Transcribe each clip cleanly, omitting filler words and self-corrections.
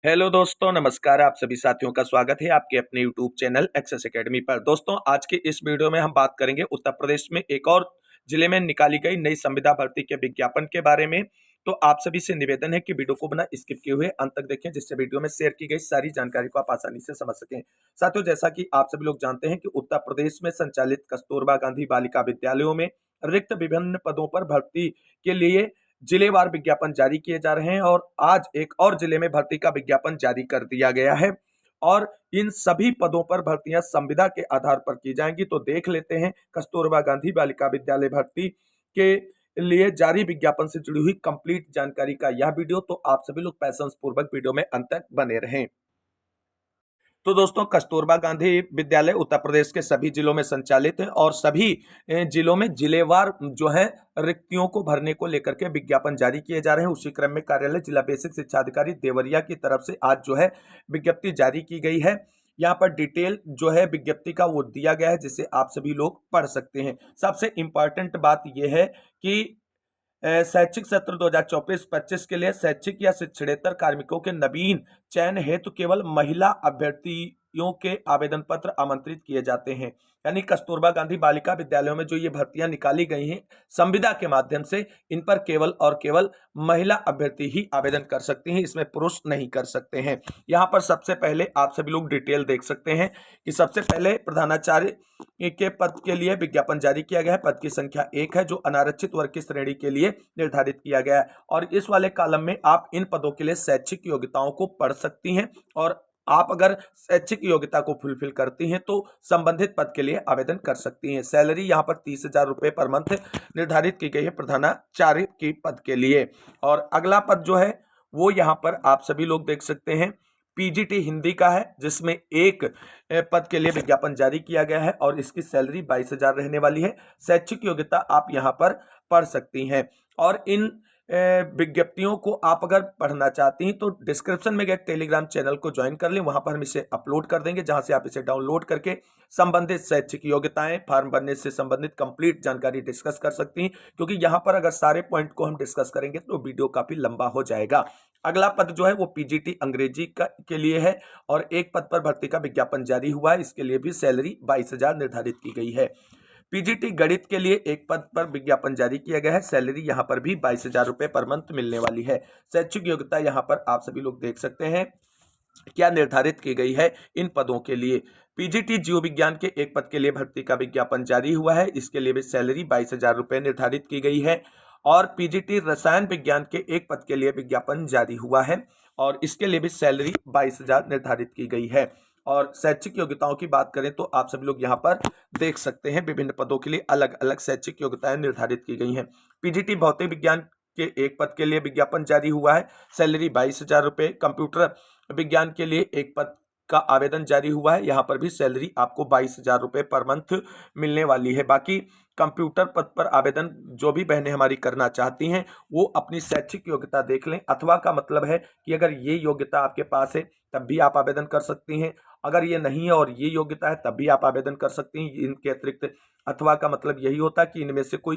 Hello दोस्तों, नमस्कार। आप सभी साथियों का स्वागत है आपके अपने यूट्यूब चैनल एक्सेस एकेडमी पर। दोस्तों, आज के इस वीडियो में हम बात करेंगे उत्तर प्रदेश में एक और जिले में निकाली गई नई संविदा भर्ती के विज्ञापन के बारे में। तो आप सभी से निवेदन है कि वीडियो को बिना स्किप किए हुए अंत तक देखें, जिससे वीडियो में शेयर की गई सारी जानकारी को आप आसानी से समझ सकें। साथियों, जैसा कि आप सभी लोग जानते हैं कि उत्तर प्रदेश में संचालित कस्तूरबा गांधी बालिका विद्यालयों में रिक्त विभिन्न पदों पर भर्ती के लिए जिलेवार विज्ञापन जारी किए जा रहे हैं और आज एक और जिले में भर्ती का विज्ञापन जारी कर दिया गया है और इन सभी पदों पर भर्तियां संविदा के आधार पर की जाएंगी। तो देख लेते हैं कस्तूरबा गांधी बालिका विद्यालय भर्ती के लिए जारी विज्ञापन से जुड़ी हुई कंप्लीट जानकारी का यह वीडियो। तो आप सभी लोग पैशंस पूर्वक वीडियो में अंत तक बने रहें। तो दोस्तों, कस्तूरबा गांधी विद्यालय उत्तर प्रदेश के सभी जिलों में संचालित है और सभी जिलों में जिलेवार जो है रिक्तियों को भरने को लेकर के विज्ञापन जारी किए जा रहे हैं। उसी क्रम में कार्यालय जिला बेसिक शिक्षा अधिकारी देवरिया की तरफ से आज जो है विज्ञप्ति जारी की गई है। यहाँ पर डिटेल जो है विज्ञप्ति का वो दिया गया है, जिसे आप सभी लोग पढ़ सकते हैं। सबसे इंपॉर्टेंट बात यह है कि शैक्षिक सत्र 2024-25 के लिए शैक्षिक या शिक्षणेतर कार्मिकों के नवीन चयन हेतु केवल महिला अभ्यर्थियों के आवेदन पत्र आमंत्रित किए जाते हैं। यानी कस्तूरबा गांधी बालिका विद्यालयों में जो ये भर्तियां निकाली गई हैं संविदा के माध्यम से, इन पर केवल और केवल महिला अभ्यर्थी ही आवेदन कर सकती हैं, इसमें पुरुष नहीं कर सकते हैं। यहाँ पर सबसे पहले आप सभी लोग डिटेल देख सकते हैं कि सबसे पहले प्रधानाचार्य के पद के लिए विज्ञापन जारी किया गया है। पद की संख्या 1 है, जो अनारक्षित वर्ग की श्रेणी के लिए निर्धारित किया गया है और इस वाले कॉलम में आप इन पदों के लिए शैक्षिक योग्यताओं को पढ़ सकती हैं और आप अगर शैक्षिक योग्यता को फुलफिल करती हैं तो संबंधित पद के लिए आवेदन कर सकती हैं। सैलरी यहाँ पर 30,000 रुपए पर मंथ निर्धारित की गई है प्रधानाचार्य की पद के लिए। और अगला पद जो है वो यहाँ पर आप सभी लोग देख सकते हैं, पीजीटी हिंदी का है, जिसमें एक पद के लिए विज्ञापन जारी किया गया है और इसकी सैलरी 22,000 रहने वाली है। शैक्षिक योग्यता आप यहाँ पर पढ़ सकती हैं और इन विज्ञप्तियों को आप अगर पढ़ना चाहती हैं तो डिस्क्रिप्शन में गए टेलीग्राम चैनल को ज्वाइन कर लें। वहां पर हम इसे अपलोड कर देंगे, जहां से आप इसे डाउनलोड करके संबंधित शैक्षिक योग्यताएं, फॉर्म भरने से संबंधित कंप्लीट जानकारी डिस्कस कर सकती हैं, क्योंकि यहां पर अगर सारे पॉइंट को हम डिस्कस करेंगे तो वीडियो काफी लंबा हो जाएगा। अगला पद जो है वो पीजीटी अंग्रेजी के लिए है और एक पद पर भर्ती का विज्ञापन जारी हुआ है। इसके लिए भी सैलरी 22,000 निर्धारित की गई है। पीजीटी गणित के लिए एक पद पर विज्ञापन जारी किया गया है। सैलरी यहाँ पर भी 22,000 रुपए पर मंथ मिलने वाली है। शैक्षिक योग्यता यहाँ पर आप सभी लोग देख सकते हैं क्या निर्धारित की गई है इन पदों के लिए। पीजीटी जीव विज्ञान के एक पद के लिए भर्ती का विज्ञापन जारी हुआ है। इसके लिए भी सैलरी 22,000 रुपए निर्धारित की गई है और पीजीटी रसायन विज्ञान के एक पद के लिए विज्ञापन जारी हुआ है और इसके लिए भी सैलरी 22,000 निर्धारित की गई है। और शैक्षिक योग्यताओं की बात करें तो आप सभी लोग यहाँ पर देख सकते हैं विभिन्न पदों के लिए अलग अलग शैक्षिक योग्यताएं निर्धारित की गई हैं। पीजीटी भौतिक विज्ञान के एक पद के लिए विज्ञापन जारी हुआ है, सैलरी 22,000 रुपए। कंप्यूटर विज्ञान के लिए एक पद का आवेदन जारी हुआ है, यहाँ पर भी सैलरी आपको 22,000 रुपए पर मंथ मिलने वाली है। बाकी कंप्यूटर पद पर आवेदन जो भी बहनें हमारी करना चाहती हैं वो अपनी शैक्षिक योग्यता देख लें। अथवा का मतलब है कि अगर ये योग्यता आपके पास है तब भी आप आवेदन कर सकती हैं, अगर ये नहीं है और ये योग्यता है तब भी आप आवेदन कर सकती हैं। इनके अतिरिक्त अथवा का मतलब यही होता है कि इनमें से कोई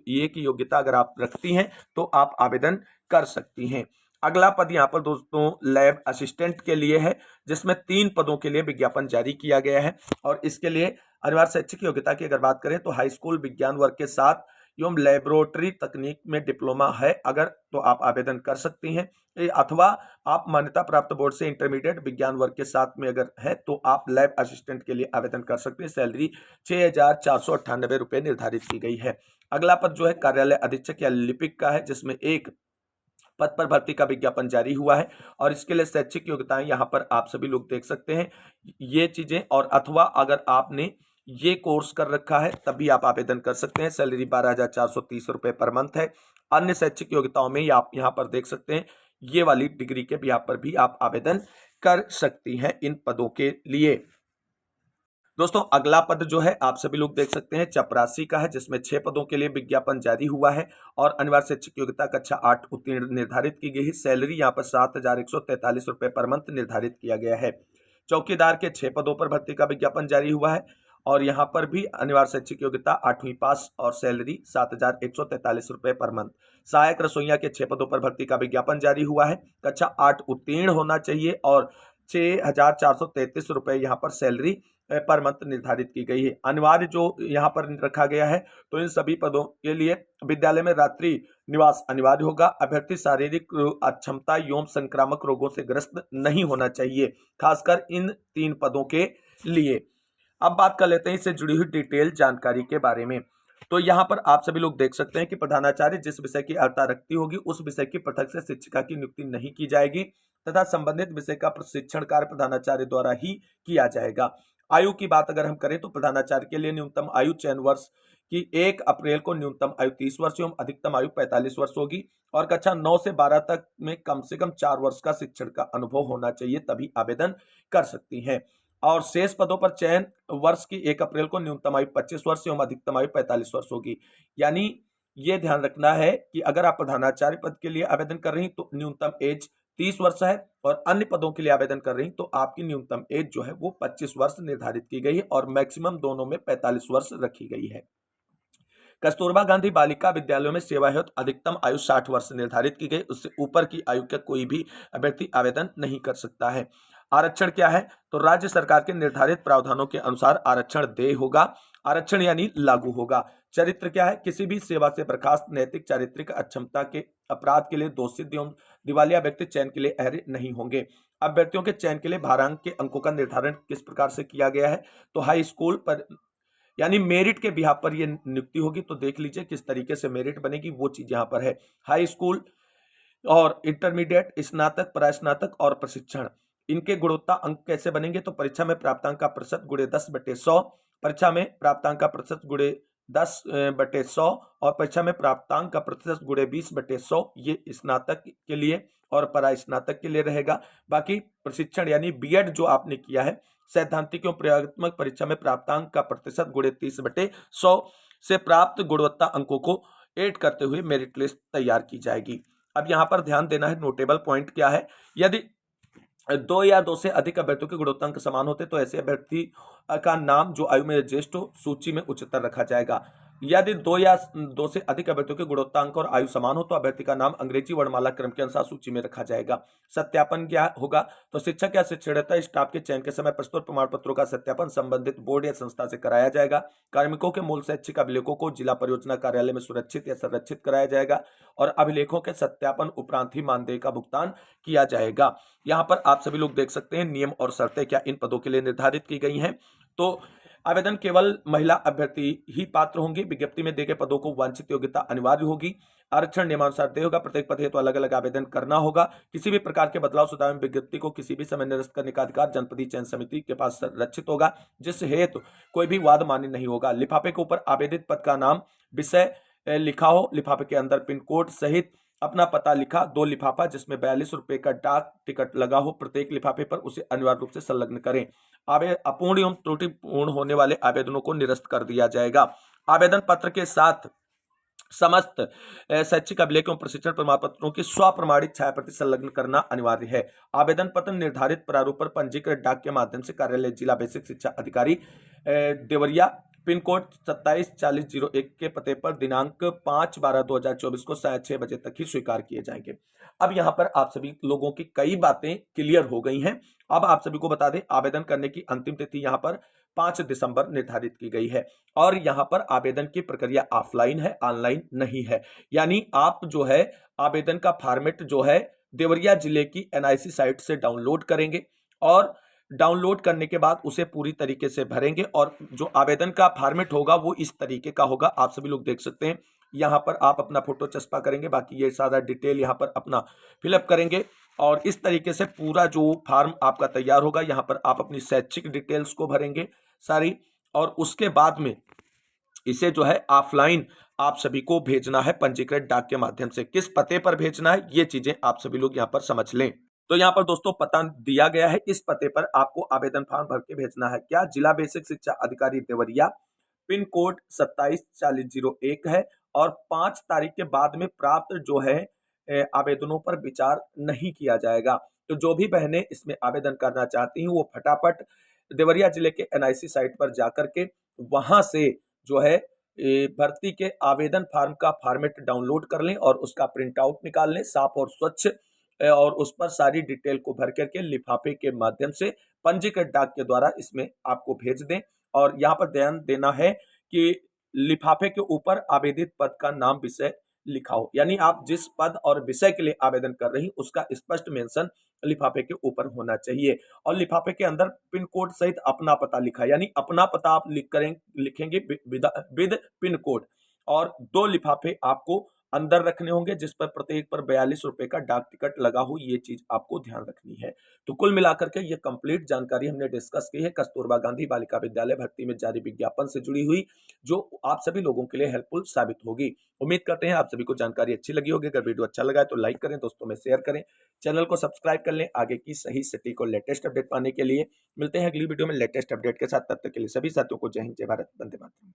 ये की योग्यता अगर आप रखती हैं तो आप आवेदन कर सकती हैं। अगला पद यहाँ पर दोस्तों लैब असिस्टेंट के लिए है, जिसमें 3 पदों के लिए विज्ञापन जारी किया गया है और इसके लिए अनिवार्य शैक्षिक योग्यता की अगर बात करें तो हाई स्कूल विज्ञान वर्ग के साथ एवं लेबोरेटरी तकनीक में डिप्लोमा है अगर, तो आप आवेदन कर सकती हैं। अथवा आप मान्यता प्राप्त बोर्ड से इंटरमीडिएट विज्ञान वर्ग के साथ में अगर है तो आप लैब असिस्टेंट के लिए आवेदन कर सकते हैं। सैलरी 6,498 रुपए निर्धारित की गई है। अगला पद जो है कार्यालय अधीक्षक या लिपिक का है, जिसमें एक पद पर भर्ती का विज्ञापन जारी हुआ है और इसके लिए शैक्षिक योग्यताएं यहाँ पर आप सभी लोग देख सकते हैं ये चीजें। और अथवा अगर आपने ये कोर्स कर रखा है तभी आप आवेदन कर सकते हैं। सैलरी 12,430 रुपए पर मंथ है। अन्य शैक्षिक योग्यताओं में आप यहाँ पर देख सकते हैं ये वाली डिग्री के यहाँ पर भी आप आवेदन कर सकती हैं इन पदों के लिए। दोस्तों, अगला पद जो है आप सभी लोग देख सकते हैं चपरासी का है, जिसमें 6 पदों के लिए विज्ञापन जारी हुआ है और अनिवार्य शैक्षिक योग्यता कक्षा 8 उत्तीर्ण निर्धारित की गई है। सैलरी यहाँ पर 7,143 रुपए पर मंथ निर्धारित किया गया है। चौकीदार के 6 पदों पर भर्ती का विज्ञापन जारी हुआ है और यहाँ पर भी अनिवार्य शैक्षिक योग्यता 8वीं पास और सैलरी 7,143 रुपये पर मंथ। सहायक रसोइया के 6 पदों पर भर्ती का विज्ञापन जारी हुआ है। कक्षा 8 उत्तीर्ण होना चाहिए और 6,433 रुपये यहाँ पर सैलरी पर मंथ निर्धारित की गई है। अनिवार्य जो यहाँ पर रखा गया है, तो इन सभी पदों के लिए विद्यालय में रात्रि निवास अनिवार्य होगा। अभ्यर्थी शारीरिक अक्षमता एवं संक्रामक रोगों से ग्रस्त नहीं होना चाहिए, खासकर इन 3 पदों के लिए। अब बात कर लेते हैं इससे जुड़ी हुई डिटेल जानकारी के बारे में। तो यहाँ पर आप सभी लोग देख सकते हैं कि प्रधानाचार्य जिस विषय की अर्हता रखती होगी उस विषय की पृथक से शिक्षिका की नियुक्ति नहीं की जाएगी तथा संबंधित विषय का प्रशिक्षण कार्य प्रधानाचार्य द्वारा ही किया जाएगा। आयु की बात अगर हम करें तो प्रधानाचार्य के लिए न्यूनतम आयु चयन वर्ष की 1 अप्रैल को न्यूनतम आयु 30 वर्ष एवं अधिकतम आयु 45 वर्ष होगी और कक्षा 9 से 12 तक में कम से कम 4 वर्ष का शिक्षण का अनुभव होना चाहिए, तभी आवेदन कर सकती हैं। और शेष पदों पर चयन वर्ष की 1 अप्रैल को न्यूनतम आयु 25 वर्ष एवं अधिकतम आयु 45 वर्ष होगी। यानी ये ध्यान रखना है कि अगर आप प्रधानाचार्य पद के लिए आवेदन कर रही हैं तो न्यूनतम एज 30 वर्ष है और अन्य पदों के लिए आवेदन कर रही हैं तो आपकी न्यूनतम एज जो है वो 25 वर्ष निर्धारित की गई है और मैक्सिमम दोनों में 45 वर्ष रखी गई है। कस्तूरबा गांधी बालिका विद्यालयों में सेवा हेतु अधिकतम आयु 60 वर्ष निर्धारित की गई, उससे ऊपर की आयु का कोई भी अभ्यर्थी आवेदन नहीं कर सकता है। आरक्षण क्या है, तो राज्य सरकार के निर्धारित प्रावधानों के अनुसार आरक्षण देय होगा, आरक्षण यानी लागू होगा। चरित्र क्या है, किसी भी सेवा से बर्खास्त नैतिक चारित्रिक अक्षमता के अपराध के लिए दोषी एवं दिवालिया व्यक्ति चयन के लिए अर्ह नहीं होंगे। अभ्यर्थियों के चयन के लिए भारांक के अंकों का निर्धारण किस प्रकार से किया गया है, तो हाई स्कूल पर यानी मेरिट के बिहाफ पर यह नियुक्ति होगी। तो देख लीजिए किस तरीके से मेरिट बनेगी, वो चीज यहाँ पर है। हाई स्कूल और इंटरमीडिएट, स्नातक, परास्नातक और प्रशिक्षण, इनके गुणवत्ता अंक कैसे बनेंगे, तो परीक्षा में प्राप्तांक का प्रतिशत गुणे 10/100, परीक्षा में प्राप्तांक का प्रतिशत गुणे 10/100 और परीक्षा में प्राप्तांक का प्रतिशत गुणे 20/100 ये स्नातक के लिए और परास्नातक के लिए रहेगा। बाकी प्रशिक्षण यानी बीएड जो आपने किया है, सैद्धांतिक एवं प्रयोगात्मक परीक्षा में प्राप्तांक का प्रतिशत गुणे 30/100 से प्राप्त गुणवत्ता अंकों को ऐड करते हुए मेरिट लिस्ट तैयार की जाएगी। अब यहाँ पर ध्यान देना है, नोटेबल पॉइंट क्या है, यदि 2 या 2 से अधिक अभ्यर्थियों के गुणवत्तांक समान होते तो ऐसे अभ्यर्थी का नाम जो आयु में ज्येष्ठ हो सूची में उच्चतर रखा जाएगा। यदि 2 या 2 से अधिक अभ्यर्थियों के गुणवत्तांक और आयु समान हो तो अभ्यर्थी का नाम अंग्रेजी वर्णमाला क्रम के अनुसार सूची में रखा जाएगा। सत्यापन क्या होगा, तो शिक्षक या शिक्षणेतर स्टाफ के चयन के समय प्रस्तुत प्रमाण पत्रों का सत्यापन संबंधित बोर्ड या संस्था से कराया जाएगा। कार्मिकों के मूल शैक्षिक अभिलेखों को जिला परियोजना कार्यालय में सुरक्षित या संरक्षित कराया जाएगा और अभिलेखों के सत्यापन उपरांत ही मानदेय का भुगतान किया जाएगा। यहाँ पर आप सभी लोग देख सकते हैं नियम और शर्तें क्या इन पदों के लिए निर्धारित की गई हैं। तो आवेदन केवल महिला अभ्यर्थी ही पात्र होंगे। विज्ञप्ति में दिए गए पदों को वांछित योग्यता अनिवार्य होगी। आरक्षण नियमानुसार तय होगा। प्रत्येक पद हेतु अलग अलग आवेदन करना होगा। किसी भी प्रकार के बदलाव सुधार में विज्ञप्ति को किसी भी समय निरस्त करने का अधिकार जनपदीय चयन समिति के पास संरक्षित होगा, जिस हेतु कोई भी वाद मान्य नहीं होगा। लिफाफे के ऊपर आवेदित पद का नाम, विषय लिखा हो, लिफाफे के अंदर पिन कोड सहित अपना पता लिखा, 2 लिफाफा जिसमें 42 रुपए का डाक टिकट लगा हो, प्रत्येक लिफाफे पर उसे अनिवार्य रूप से संलग्न करें। अपूर्ण एवं त्रुटिपूर्ण होने वाले आवेदनों को निरस्त कर दिया जाएगा। आवेदन पत्र के साथ समस्त शैक्षिक अभिलेख एवं प्रशिक्षण प्रमाण पत्रों की स्वप्रमाणित छायाप्रति संलग्न करना अनिवार्य है। आवेदन पत्र निर्धारित प्रारूप पर पंजीकृत डाक के माध्यम से कार्यालय जिला बेसिक शिक्षा अधिकारी देवरिया पिन कोड 274001 के पते पर दिनांक 5/12/2024 को साढ़े 6 बजे तक ही स्वीकार किए जाएंगे। अब यहाँ पर आप सभी लोगों की कई बातें क्लियर हो गई हैं। अब आप सभी को बता दें आवेदन करने की अंतिम तिथि यहाँ पर 5 दिसंबर निर्धारित की गई है और यहाँ पर आवेदन की प्रक्रिया ऑफलाइन है, ऑनलाइन नहीं है। यानी आप जो है आवेदन का फॉर्मेट जो है देवरिया जिले की एनआईसी साइट से डाउनलोड करेंगे और डाउनलोड करने के बाद उसे पूरी तरीके से भरेंगे और जो आवेदन का फॉर्मेट होगा वो इस तरीके का होगा। आप सभी लोग देख सकते हैं, यहाँ पर आप अपना फोटो चस्पा करेंगे, बाकी ये सारा डिटेल यहाँ पर अपना फिलअप करेंगे और इस तरीके से पूरा जो फॉर्म आपका तैयार होगा। यहाँ पर आप अपनी शैक्षिक डिटेल्स को भरेंगे सारी और उसके बाद में इसे जो है ऑफलाइन आप सभी को भेजना है पंजीकृत डाक के माध्यम से। किस पते पर भेजना है ये चीजें आप सभी लोग यहाँ पर समझ लें। तो यहाँ पर दोस्तों पता दिया गया है, इस पते पर आपको आवेदन फॉर्म भर के भेजना है। क्या, जिला बेसिक शिक्षा अधिकारी देवरिया, पिन कोड 274001 है और 5 तारीख के बाद में प्राप्त जो है आवेदनों पर विचार नहीं किया जाएगा। तो जो भी बहनें इसमें आवेदन करना चाहती हैं वो फटाफट देवरिया जिले के एनआईसी साइट पर जाकर के वहां से जो है भर्ती के आवेदन फार्म का फॉर्मेट डाउनलोड कर लें और उसका प्रिंट आउट निकाल लें साफ और स्वच्छ, और उस पर सारी डिटेल को भर करके लिफाफे के माध्यम से पंजीकृत डाक के द्वारा इसमें आपको भेज दें। और यहाँ पर ध्यान देना है कि लिफाफे के ऊपर आवेदित पद का नाम विषय लिखा हो, यानी आप जिस पद और विषय के लिए आवेदन कर रही उसका स्पष्ट मेंशन लिफाफे के ऊपर होना चाहिए। और लिफाफे के अंदर पिन कोड सहित अपना पता लिखा, यानी अपना पता आप लिखेंगे विद पिन कोड। और 2 लिफाफे आपको अंदर रखने होंगे जिस पर प्रत्येक पर 42 रुपए का डाक टिकट लगा हो, ये चीज आपको ध्यान रखनी है। तो कुल मिलाकर के ये कंप्लीट जानकारी हमने डिस्कस की है कस्तूरबा गांधी बालिका विद्यालय भर्ती में जारी विज्ञापन से जुड़ी हुई, जो आप सभी लोगों के लिए हेल्पफुल साबित होगी। उम्मीद करते हैं आप सभी को जानकारी अच्छी लगी होगी। अगर वीडियो अच्छा लगा है तो लाइक करें, दोस्तों में शेयर करें, चैनल को सब्सक्राइब कर लें आगे की सही सटीक और लेटेस्ट अपडेट पाने के लिए। मिलते हैं अगली वीडियो में लेटेस्ट अपडेट के साथ, तब तक के लिए सभी साथियों को जय हिंद, जय भारत, वंदे मातरम।